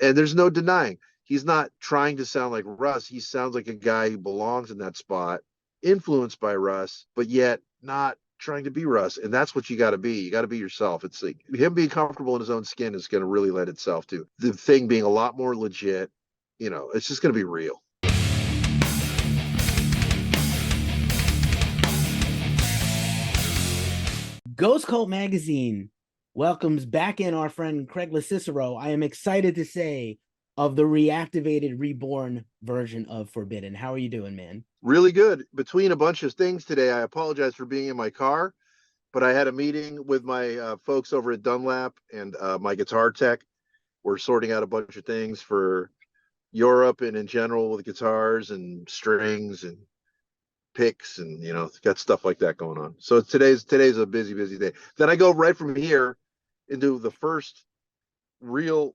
And there's no denying he's not trying to sound like Russ. He sounds like a guy who belongs in that spot, influenced by Russ, but yet not trying to be Russ. And that's what you got to be. You got to be yourself. It's like him being comfortable in his own skin is going to really lend itself to the thing being a lot more legit. You know, it's just going to be real. Ghost Cult Magazine welcomes back in our friend Craig Locicero. I am excited to say of the reactivated, reborn version of Fobidden. How are you doing, man? Really good. Between a bunch of things today, I apologize for being in my car, but I had a meeting with my folks over at Dunlap and my guitar tech. We're sorting out a bunch of things for Europe and in general with guitars and strings and picks and got stuff like that going on. So today's a busy day. Then I go right from here into the first rehearsal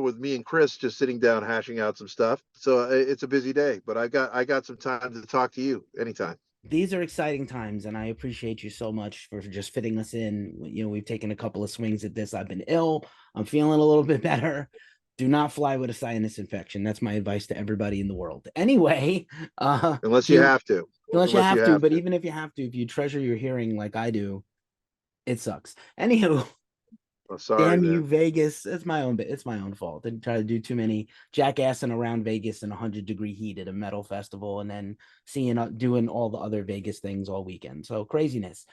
with me and Chris just sitting down hashing out some stuff. So it's a busy day, but I got some time to talk to you anytime. These are exciting times, and I appreciate you so much for just fitting us in. We've taken a couple of swings at this. I've been ill. I'm feeling a little bit better. Do not fly with a sinus infection. That's my advice to everybody in the world. Anyway, unless you have to. Unless you have to, but even if you have to, if you treasure your hearing like I do, it sucks. Anywho, sorry, damn you, Vegas. It's my own fault. Didn't try to do too many jackassing around Vegas in 100-degree heat at a metal festival, and then doing all the other Vegas things all weekend. So craziness.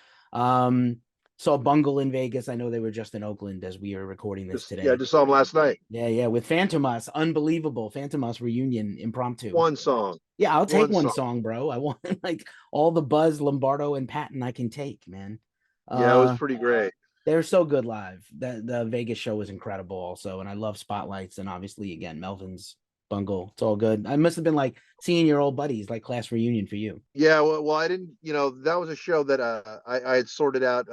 Saw Bungle in Vegas. I know they were just in Oakland as we are recording this today. Yeah, I just saw them last night. Yeah, with Phantomas. Unbelievable. Phantomas reunion impromptu. One song. Yeah, I'll take one song, bro. I want like all the buzz Lombardo and Patton I can take, man. Yeah, it was pretty great. They're so good live. The Vegas show was incredible also, and I love Spotlights, and obviously, again, Melvin's Bungle. It's all good. I must have been like seeing your old buddies, like class reunion for you. Yeah, well I didn't, that was a show that I had sorted out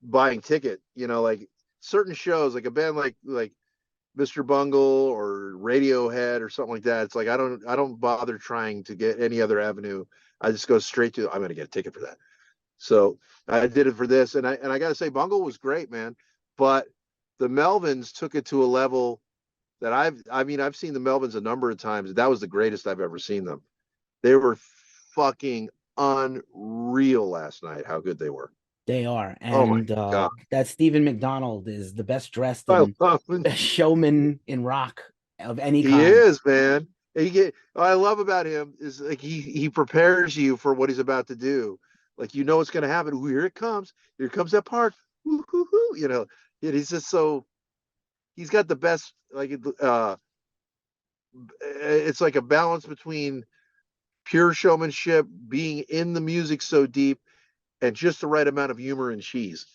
buying ticket, like certain shows, like a band like Mr. Bungle or Radiohead or something like that. It's like I don't bother trying to get any other avenue. I just go straight to I'm gonna get a ticket for that. So I did it for this, and I gotta say Bungle was great, man. But the Melvins took it to a level that I've seen the Melvins a number of times. That was the greatest I've ever seen them. They were fucking unreal last night, how good they were. They are. And that Stephen McDonald is the best dressed and best showman in rock of any kind. He is, man. What I love about him is like he prepares you for what he's about to do. Like, what's going to happen. Ooh, here it comes. Here comes that part. And he's just he's got the best, like, it's like a balance between pure showmanship, being in the music so deep, and just the right amount of humor and cheese.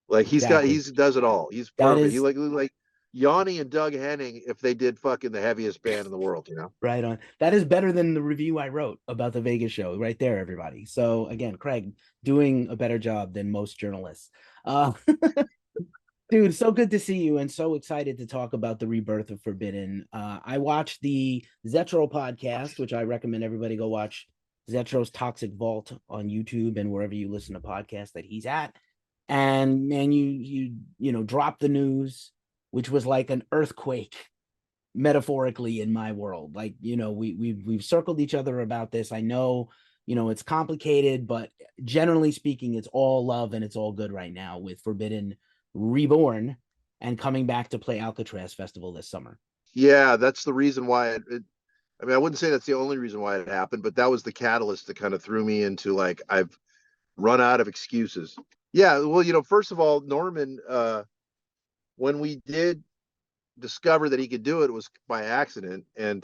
Like he does it all. He's perfect. He like Yanni and Doug Henning if they did fucking the heaviest band in the world, Right on. That is better than the review I wrote about the Vegas show right there, everybody. So again, Craig doing a better job than most journalists. Dude, so good to see you and so excited to talk about the rebirth of Fobidden. I watched the Zetro podcast, which I recommend everybody go watch. Zetro's Toxic Vault on YouTube and wherever you listen to podcasts that he's at. And man, you dropped the news, which was like an earthquake metaphorically in my world. Like, we've circled each other about this. I know, it's complicated, but generally speaking, it's all love and it's all good right now with Fobidden reborn and coming back to play Alcatraz Festival this summer. Yeah, that's the reason why I wouldn't say that's the only reason why it happened, but that was the catalyst that kind of threw me into like, I've run out of excuses. Yeah, well, first of all, Norman, when we did discover that he could do it, it was by accident. And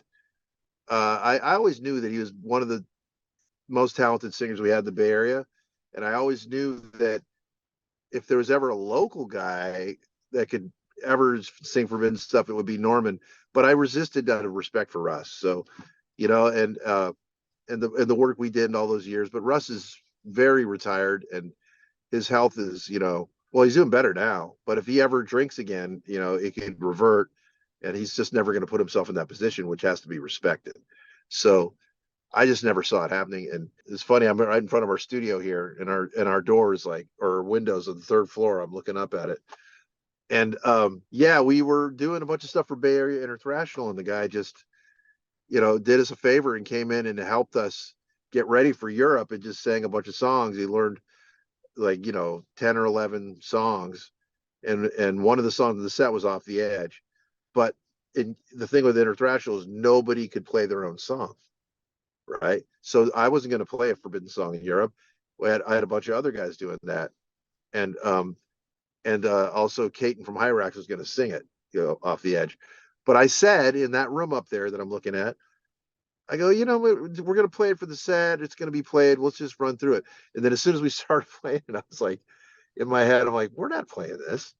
I always knew that he was one of the most talented singers we had in the Bay Area. And I always knew that if there was ever a local guy that could ever sing Forbidden stuff, it would be Norman. But I resisted out of respect for Russ. So, and the work we did in all those years. But Russ is very retired and his health is, well, he's doing better now. But if he ever drinks again, it could revert, and he's just never going to put himself in that position, which has to be respected. So I just never saw it happening. And it's funny, I'm right in front of our studio here, and our door is like, or windows on the third floor. I'm looking up at it. And yeah, we were doing a bunch of stuff for Bay Area International, and the guy just, did us a favor and came in and helped us get ready for Europe and just sang a bunch of songs. He learned like, 10 or 11 songs, and one of the songs of the set was Off the Edge. But the thing with International is nobody could play their own song, right? So I wasn't going to play a Forbidden song in Europe. I had a bunch of other guys doing that, and also Caton from Hyrax was going to sing it, Off the Edge. But I said in that room up there that I'm looking at, I go, we're going to play it for the set. It's going to be played. Let's just run through it. And then as soon as we started playing it, I was like, in my head, I'm like, we're not playing this.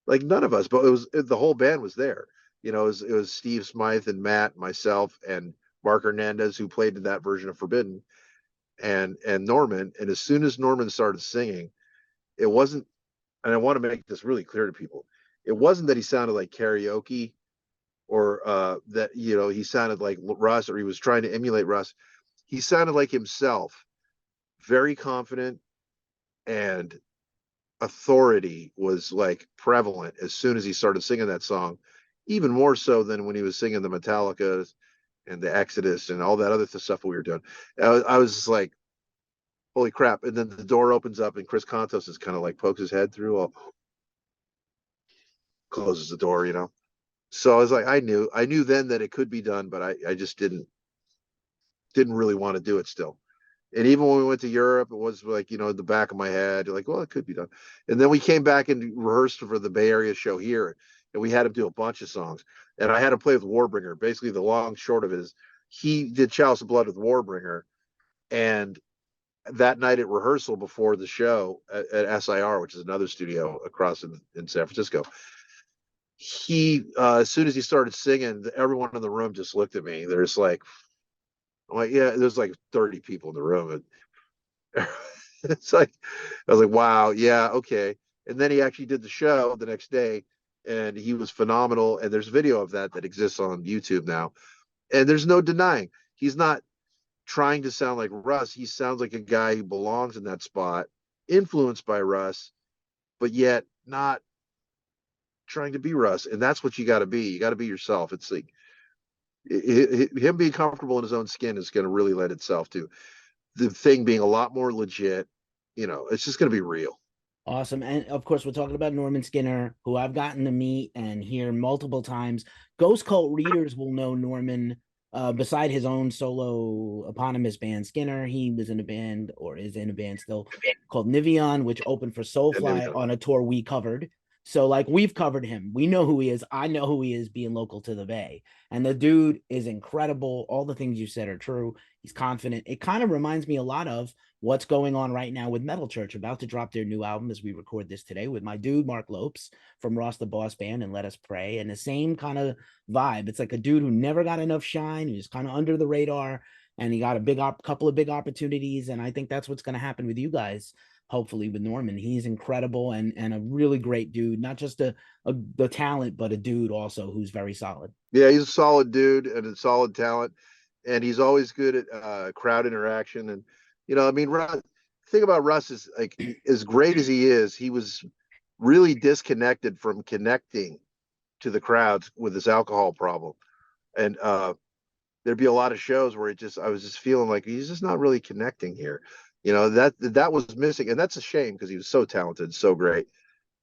Like none of us, but the whole band was there. It was Steve Smythe and Matt, myself, and Mark Hernandez who played in that version of Forbidden, and Norman. And as soon as Norman started singing, it wasn't. And I want to make this really clear to people. It wasn't that he sounded like karaoke, or that he sounded like Russ, or he was trying to emulate Russ. He sounded like himself, very confident, and authority was like prevalent as soon as he started singing that song, even more so than when he was singing the Metallicas and the Exodus and all that other stuff we were doing. I was just like, holy crap. And then the door opens up and Chris Contos is kind of like pokes his head through, closes the door. So I was like, I knew then that it could be done, but I just didn't really want to do it still. And even when we went to Europe, it was like, in the back of my head, like, well, it could be done. And then we came back and rehearsed for the Bay Area show here, and we had him do a bunch of songs. And I had him play with Warbringer. Basically, the long short of it is he did Chalice of Blood with Warbringer. And that night at rehearsal before the show at SIR, which is another studio across in San Francisco, he as soon as he started singing, everyone in the room just looked at me. There's like, I'm like, yeah, there's like 30 people in the room. And it's like, I was like, wow, yeah, okay. And then he actually did the show the next day, and he was phenomenal. And there's video of that exists on YouTube now. And there's no denying he's not trying to sound like Russ. He sounds like a guy who belongs in that spot, influenced by Russ, but yet not trying to be Russ. And that's what you got to be. You got to be yourself. It's like him being comfortable in his own skin is going to really lend itself to the thing being a lot more legit. It's just going to be real. Awesome. And of course, we're talking about Norman Skinner, who I've gotten to meet and hear multiple times. Ghost Cult readers will know Norman. Beside his own solo eponymous band, Skinner, he was in a band, or is in a band still, called Nivion, which opened for Soulfly on a tour we covered. So like we've covered him. We know who he is. I know who he is being local to the Bay. And the dude is incredible. All the things you said are true. He's confident. It kind of reminds me a lot of what's going on right now with Metal Church, about to drop their new album as we record this today with my dude, Mark Lopes from Ross the Boss Band and Let Us Pray. And the same kind of vibe. It's like a dude who never got enough shine. He's kind of under the radar, and he got a couple of big opportunities. And I think that's what's going to happen with you guys. Hopefully with Norman. He's incredible and a really great dude, not just the talent, but a dude also who's very solid. Yeah, he's a solid dude and a solid talent, and he's always good at crowd interaction. And I mean, the thing about Russ is, like, as great as he is, he was really disconnected from connecting to the crowds with his alcohol problem. And there'd be a lot of shows where I was just feeling like he's just not really connecting here. That was missing, and that's a shame because he was so talented, so great,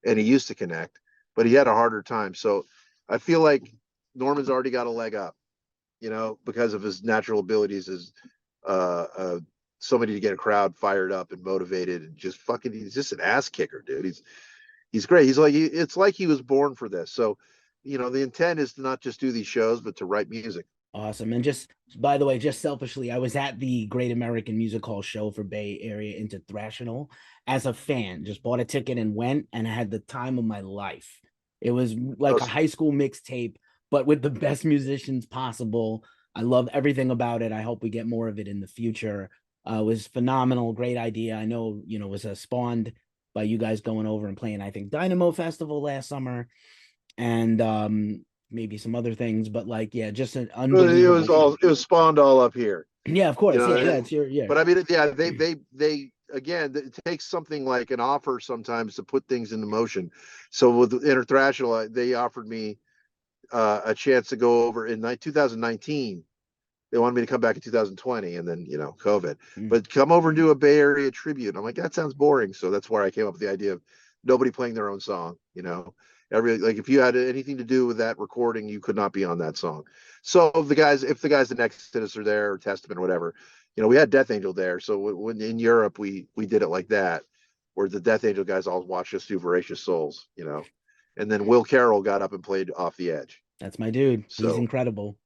and he used to connect, but he had a harder time. So I feel like Norman's already got a leg up, because of his natural abilities as somebody to get a crowd fired up and motivated, and he's just an ass kicker, dude. He's great. It's like he was born for this. So, the intent is to not just do these shows, but to write music. Awesome. And just, by the way, just selfishly, I was at the Great American Music Hall show for Bay Area into Thrashional as a fan. Just bought a ticket and went, and I had the time of my life. It was like a high school mixtape, but with the best musicians possible. I love everything about it. I hope we get more of it in the future. It was phenomenal. Great idea. I know, it was spawned by you guys going over and playing, I think, Dynamo Festival last summer. And maybe some other things, but like, yeah, just an unbelievable. It was spawned all up here. Yeah, of course. Yeah, it's But I mean, yeah, they again, it takes something like an offer sometimes to put things into motion. So with International, they offered me a chance to go over in 2019. They wanted me to come back in 2020, and then COVID. But come over and do a Bay Area tribute. I'm like, that sounds boring. So that's where I came up with the idea of nobody playing their own song. Like if you had anything to do with that recording, you could not be on that song. So if the guys the next to us are there, or Testament or whatever, we had Death Angel there. So when in Europe we did it like that, where the Death Angel guys all watched us do Voracious Souls, and then Will Carroll got up and played Off the Edge. That's my dude. So, he's incredible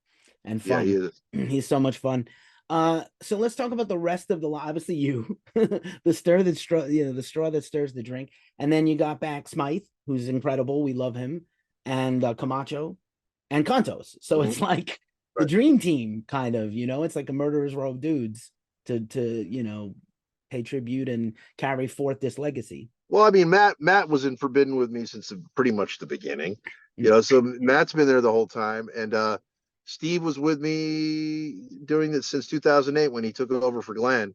and fun. Yeah, he is. He's so much fun. So let's talk about the rest of the obviously you, the straw that stirs the drink, and then you got back Smythe, who's incredible. We love him, and Camacho, and Contos. So it's like the dream team, kind of. It's like a murderer's row of dudes to pay tribute and carry forth this legacy. Well, I mean, Matt was in Fobidden with me since pretty much the beginning, so Matt's been there the whole time, and Steve was with me doing this since 2008 when he took over for Glenn,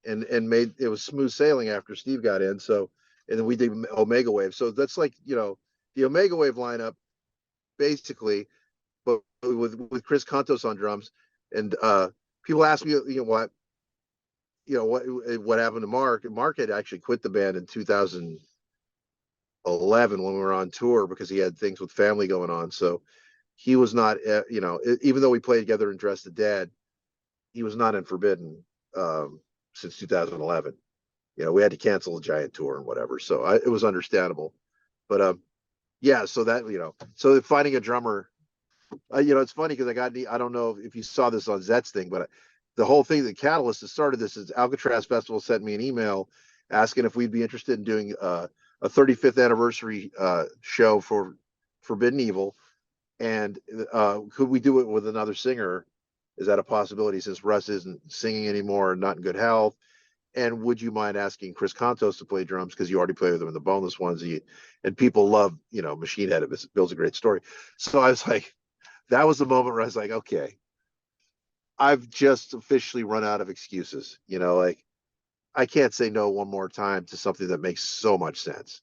and made it was smooth sailing after Steve got in. So, and then we did Omega Wave. So that's like the Omega Wave lineup, basically, but with Chris Contos on drums. And people ask me, what happened to Mark? Mark had actually quit the band in 2011 when we were on tour because he had things with family going on. So he was not, even though we played together in Dress the Dead, he was not in Fobidden since 2011. We had to cancel a giant tour and whatever. So it was understandable. But yeah, so that, so finding a drummer, it's funny because I don't know if you saw this on Zet's thing, but the whole thing, the catalyst that started this is Alcatraz Festival sent me an email asking if we'd be interested in doing a 35th anniversary show for Forbidden Evil. And could we do it with another singer? Is that a possibility since Russ isn't singing anymore and not in good health? And would you mind asking Chris Contos to play drums because you already play with him in the Boneless Ones? And people love, Machine Head. It builds a great story. So I was like, that was the moment where I was like, okay, I've just officially run out of excuses. Like I can't say no one more time to something that makes so much sense.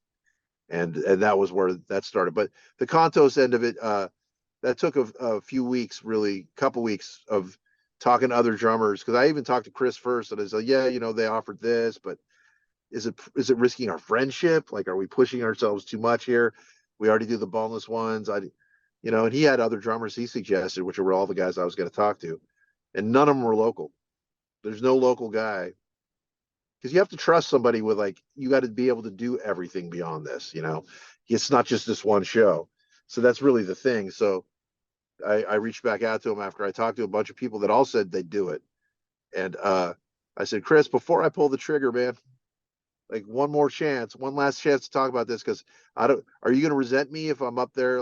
And that was where that started. But the Contos end of it, that took a few weeks, really, couple weeks of talking to other drummers. Because I even talked to Chris first, and I said, yeah, they offered this, but is it risking our friendship? Like, are we pushing ourselves too much here? We already do the Boneless Ones. And he had other drummers he suggested, which were all the guys I was going to talk to, and none of them were local. There's no local guy. Because you have to trust somebody with you got to be able to do everything beyond this, It's not just this one show. So that's really the thing. So I reached back out to him after I talked to a bunch of people that all said they'd do it. And I said, Chris, before I pull the trigger, man, one last chance to talk about this, because are you going to resent me if I'm up there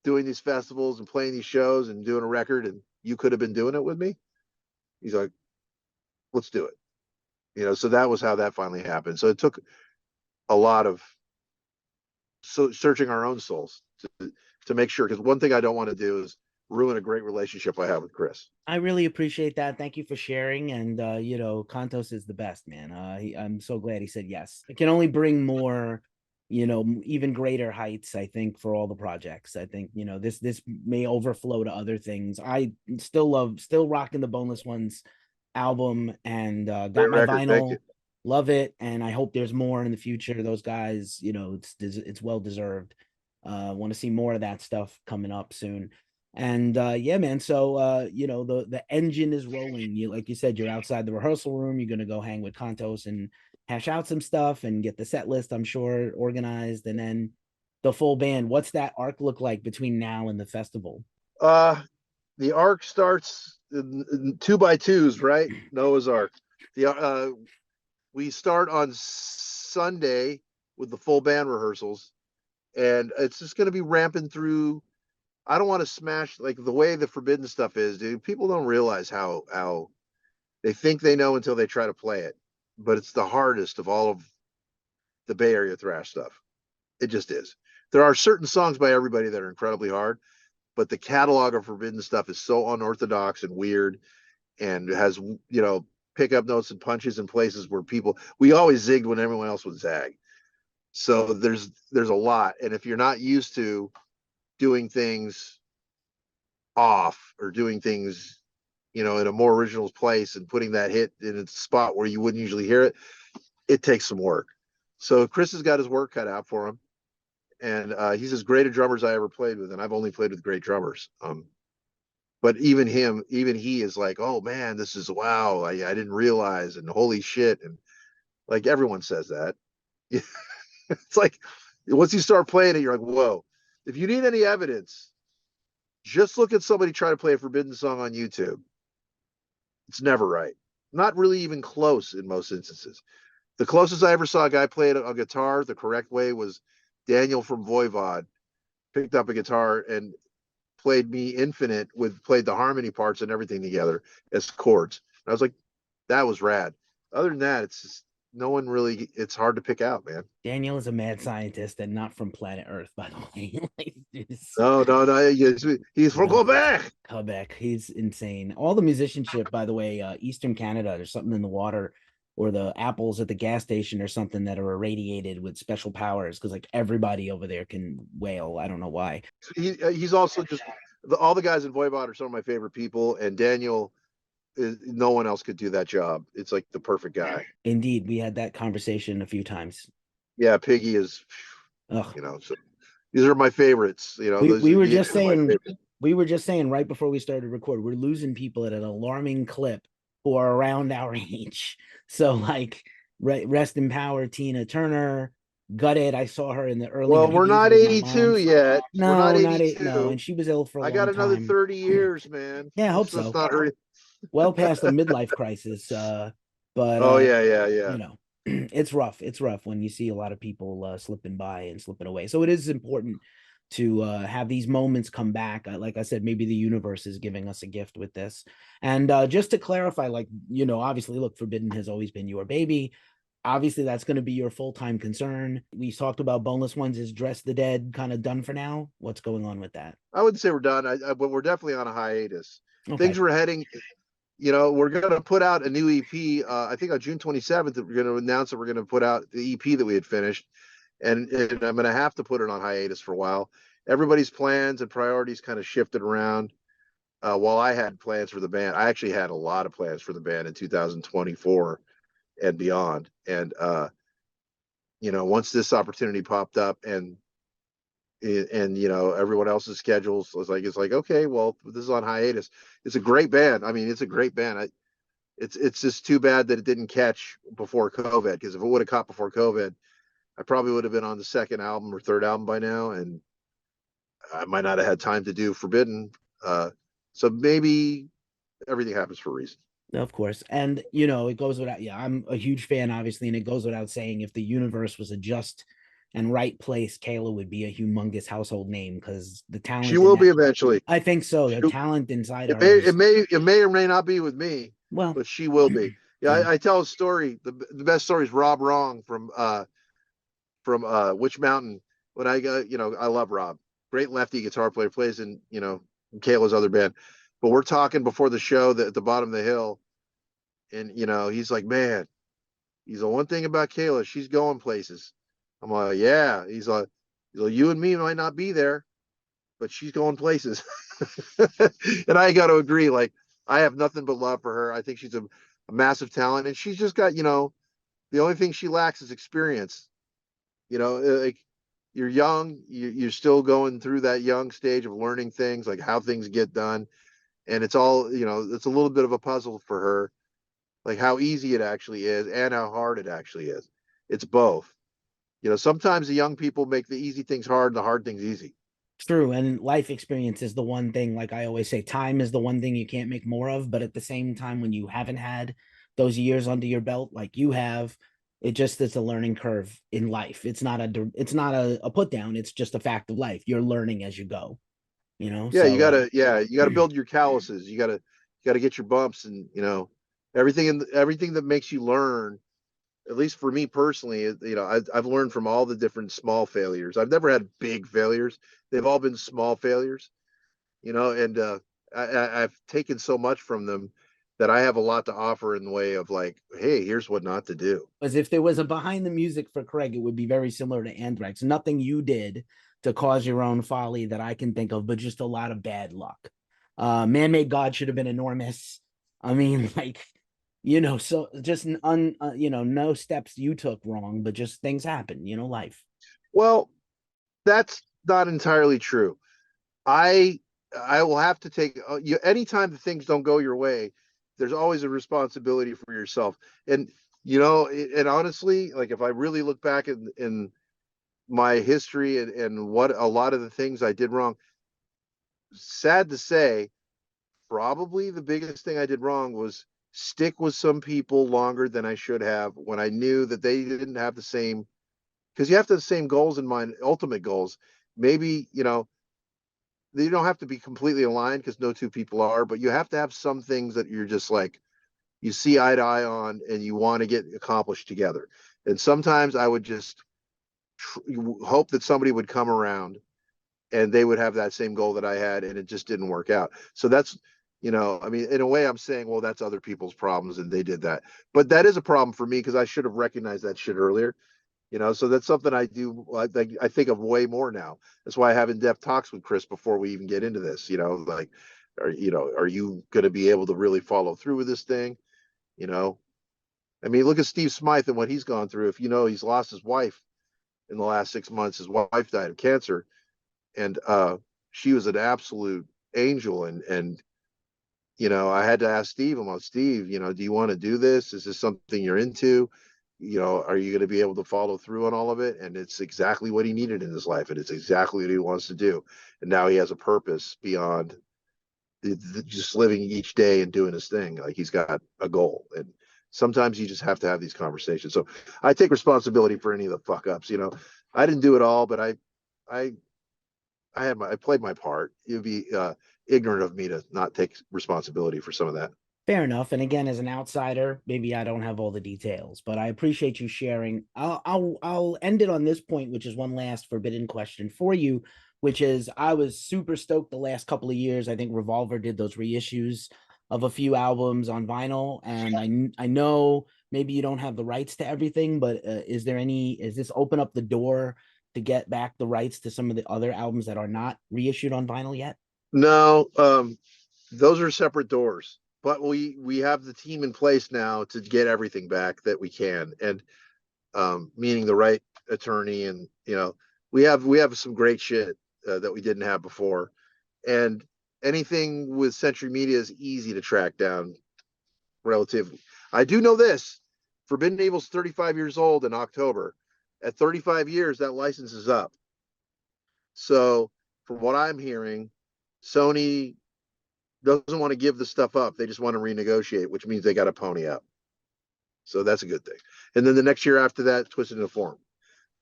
doing these festivals and playing these shows and doing a record and you could have been doing it with me? He's like, let's do it. So that was how that finally happened. So it took a lot of searching our own souls to make sure, because one thing I don't want to do is ruin a great relationship I have with Chris. I really appreciate that. Thank you for sharing. And Contos is the best, man. I'm so glad he said yes. It can only bring more, even greater heights, I think, for all the projects. I think this may overflow to other things. I still rocking the Boneless Ones album, and got Great my record. vinyl. Love it, and I hope there's more in the future. Those guys, it's well deserved. Want to see more of that stuff coming up soon. And yeah, man. So the engine is rolling. Like you said, you're outside the rehearsal room. You're gonna go hang with Contos and hash out some stuff and get the set list, I'm sure, organized, and then the full band. What's that arc look like between now and the festival? The arc starts in 2x2s, right? Noah's Ark. We start on Sunday with the full band rehearsals, and it's just going to be ramping through. I don't want to smash the way the Forbidden stuff is, dude. People don't realize how they think they know until they try to play it, but it's the hardest of all of the Bay Area thrash stuff. It just is. There are certain songs by everybody that are incredibly hard, but the catalog of Forbidden stuff is so unorthodox and weird, and has pick up notes and punches in places where we always zigged when everyone else would zag. So there's a lot. And if you're not used to doing things off or doing things, in a more original place and putting that hit in a spot where you wouldn't usually hear it, it takes some work. So Chris has got his work cut out for him. And he's as great a drummer as I ever played with. And I've only played with great drummers. But even he is like, oh man, this is wow. I didn't realize, and holy shit. And like everyone says that. It's like once you start playing it, you're like, whoa. If you need any evidence, just look at somebody try to play a Forbidden song on YouTube. It's never right. Not really even close in most instances. The closest I ever saw a guy play it on guitar the correct way was Daniel from Voivod. Picked up a guitar and played me Infinite played the harmony parts and everything together as chords. And I was like, that was rad. Other than that, it's just it's hard to pick out, man. Daniel is a mad scientist and not from planet Earth, by the way. No. He's from Quebec. Quebec. He's insane. All the musicianship, by the way, Eastern Canada, there's something in the water or the apples at the gas station or something that are irradiated with special powers because like everybody over there can wail. I don't know why. He's also just all the guys in Voivod are some of my favorite people, and Daniel no one else could do that job. It's like the perfect guy. Indeed, we had that conversation a few times. Yeah, Piggy is, so these are my favorites. We were just saying right before we started record, we're losing people at an alarming clip who are around our age. So like, rest in power, Tina Turner. Gutted. I saw her in the early. Well, we're not 82 yet. No, we're not 82. No, and she was ill for a long time. I got another 30 years, man. Yeah, I hope so. Well past the midlife crisis. But oh yeah. It's rough. It's rough when you see a lot of people slipping by and slipping away. So it is important to have these moments come back. Like I said, maybe the universe is giving us a gift with this. And just to clarify, like, obviously, look, Forbidden has always been your baby. Obviously, that's going to be your full-time concern. We talked about Boneless Ones. Is Dress the Dead kind of done for now? What's going on with that? I wouldn't say we're done, but we're definitely on a hiatus. Okay. Things were heading, we're going to put out a new EP. I think on June 27th, we're going to announce that we're going to put out the EP that we had finished. And I'm going to have to put it on hiatus for a while. Everybody's plans and priorities kind of shifted around. While I had plans for the band, I actually had a lot of plans for the band in 2024 and beyond. And, once this opportunity popped up and everyone else's schedules was like, it's like, okay, well, this is on hiatus. It's a great band. I mean, it's a great band. It's just too bad that it didn't catch before COVID, because if it would have caught before COVID, I probably would have been on the second album or third album by now, and I might not have had time to do Forbidden. So maybe everything happens for a reason. Of course. And, it goes without, I'm a huge fan, obviously, and it goes without saying, if the universe was a just and right place, Kayla would be a humongous household name, because the talent. She will be eventually. I think so. The talent inside her. It may or may not be with me, but she will be. Yeah, I tell a story. The best story is Rob Wrong from Witch Mountain. When I go, I love Rob. Great lefty guitar player, plays in, Kayla's other band. But we're talking before the show at the bottom of the hill. And, he's like, man, he's the one thing about Kayla, she's going places. I'm like, yeah. He's like, you and me might not be there, but she's going places. And I got to agree. Like, I have nothing but love for her. I think she's a massive talent, and she's just got, the only thing she lacks is experience. Like, you're young, you're still going through that young stage of learning things, like how things get done. And it's all, it's a little bit of a puzzle for her, like how easy it actually is and how hard it actually is. It's both. Sometimes the young people make the easy things hard and the hard things easy. True. And life experience is the one thing, like I always say, time is the one thing you can't make more of. But at the same time, when you haven't had those years under your belt like you have, it's a learning curve in life. It's not a put down. It's just a fact of life. You're learning as you go, Yeah, so, you gotta build your calluses. You gotta get your bumps, and everything that makes you learn. At least for me personally, I've learned from all the different small failures. I've never had big failures. They've all been small failures, and I've taken so much from them. that I have a lot to offer in the way of like, hey, here's what not to do. Because if there was a behind the music for Craig, it would be very similar to Anthrax. Nothing you did to cause your own folly that I can think of, but just a lot of bad luck. Man-Made God should have been enormous. I mean, like, so just no steps you took wrong, but just things happen, life. Well, that's not entirely true. I I will have to take you anytime the things don't go your way. There's always a responsibility for yourself, and and honestly, like if I really look back in my history and what a lot of the things I did wrong, sad to say, probably the biggest thing I did wrong was stick with some people longer than I should have when I knew that they didn't have the same, because you have to have the same goals in mind, ultimate goals. Maybe, you don't have to be completely aligned because no two people are, but you have to have some things that you're just like, you see eye to eye on and you want to get accomplished together. And sometimes I would just hope that somebody would come around and they would have that same goal that I had, and it just didn't work out. So that's, I mean, in a way, I'm saying, well, that's other people's problems, and they did that. But that is a problem for me because I should have recognized that shit earlier. So that's something I do. I think of way more now. That's why I have in-depth talks with Chris before we even get into this. Like, are you going to be able to really follow through with this thing? I mean, look at Steve Smythe and what he's gone through. If he's lost his wife in the last 6 months. His wife died of cancer, and she was an absolute angel. And I had to ask Steve, I'm like, Steve, do you want to do this? Is this something you're into? Are you going to be able to follow through on all of it? And it's exactly what he needed in his life, and it's exactly what he wants to do. And now he has a purpose beyond just living each day and doing his thing. Like, he's got a goal, and sometimes you just have to have these conversations. So I take responsibility for any of the fuck ups. I didn't do it all, but I I played my part. It would be ignorant of me to not take responsibility for some of that. Fair enough. And again, as an outsider, maybe I don't have all the details, but I appreciate you sharing. I'll end it on this point, which is one last forbidden question for you, which is I was super stoked the last couple of years. I think Revolver did those reissues of a few albums on vinyl, and I know maybe you don't have the rights to everything, but is this open up the door to get back the rights to some of the other albums that are not reissued on vinyl yet? No, those are separate doors. But we have the team in place now to get everything back that we can, and meaning the right attorney, and we have some great shit that we didn't have before, and anything with Century Media is easy to track down relatively. I do know this: Forbidden Evil's 35 years old in October. At 35 years, that license is up. So from what I'm hearing, Sony doesn't want to give the stuff up. They just want to renegotiate, which means they got to pony up. So that's a good thing. And then the next year after that, Twisted into Form.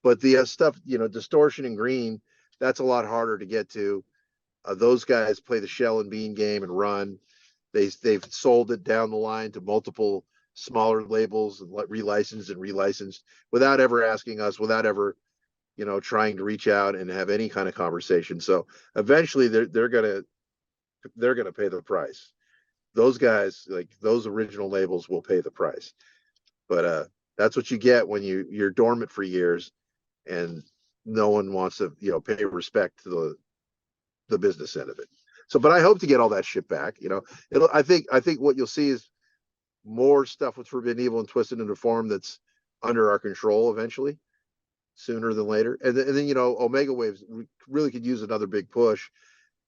But the stuff, Distortion and Green, that's a lot harder to get to. Those guys play the shell and bean game and run. They've sold it down the line to multiple smaller labels and relicensed without ever asking us, without ever, trying to reach out and have any kind of conversation. So eventually they're gonna pay the price. Those guys, like those original labels, will pay the price. But that's what you get when you're dormant for years and no one wants to, pay respect to the business end of it. So, but I hope to get all that shit back. I think what you'll see is more stuff with Forbidden Evil and Twisted into Form that's under our control eventually, sooner than later. And then Omega Waves really could use another big push,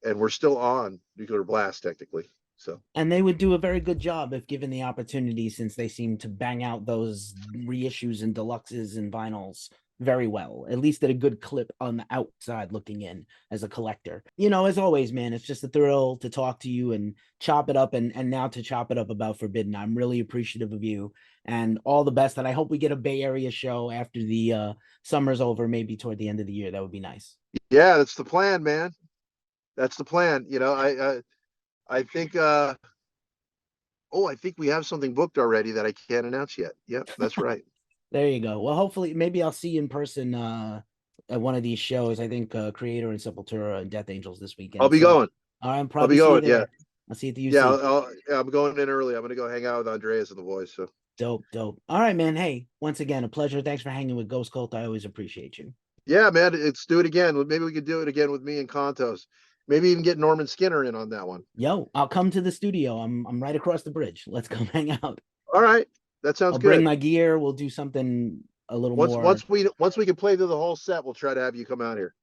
and we're still on Nuclear Blast technically. So, and they would do a very good job if given the opportunity, since they seem to bang out those reissues and deluxes and vinyls very well, at least at a good clip on the outside looking in as a collector. As always, man, it's just a thrill to talk to you and chop it up, and now to chop it up about Forbidden. I'm really appreciative of you, and all the best. And I hope we get a Bay Area show after the summer's over, maybe toward the end of the year. That would be nice. Yeah, that's the plan, man. That's the plan. I think I think we have something booked already that I can't announce yet. Yep, that's right. There you go. Well, hopefully, maybe I'll see you in person at one of these shows. I think Creator and Sepultura and Death Angels this weekend. I'll be going. I'm I'll probably be going. Yeah. I'll see you at the UC. Yeah, I'm going in early. I'm gonna go hang out with Andreas and the boys. So Dope. All right, man. Hey, once again, a pleasure. Thanks for hanging with Ghost Cult. I always appreciate you. yeah, man, let's do it again. Maybe we could do it again with me and Contos. Maybe even get Norman Skinner in on that one. Yo, I'll come to the studio. I'm right across the bridge. Let's come hang out. All right, that sounds I'll good. bring my gear. We'll do something a little more. Once we can play through the whole set, we'll try to have you come out here.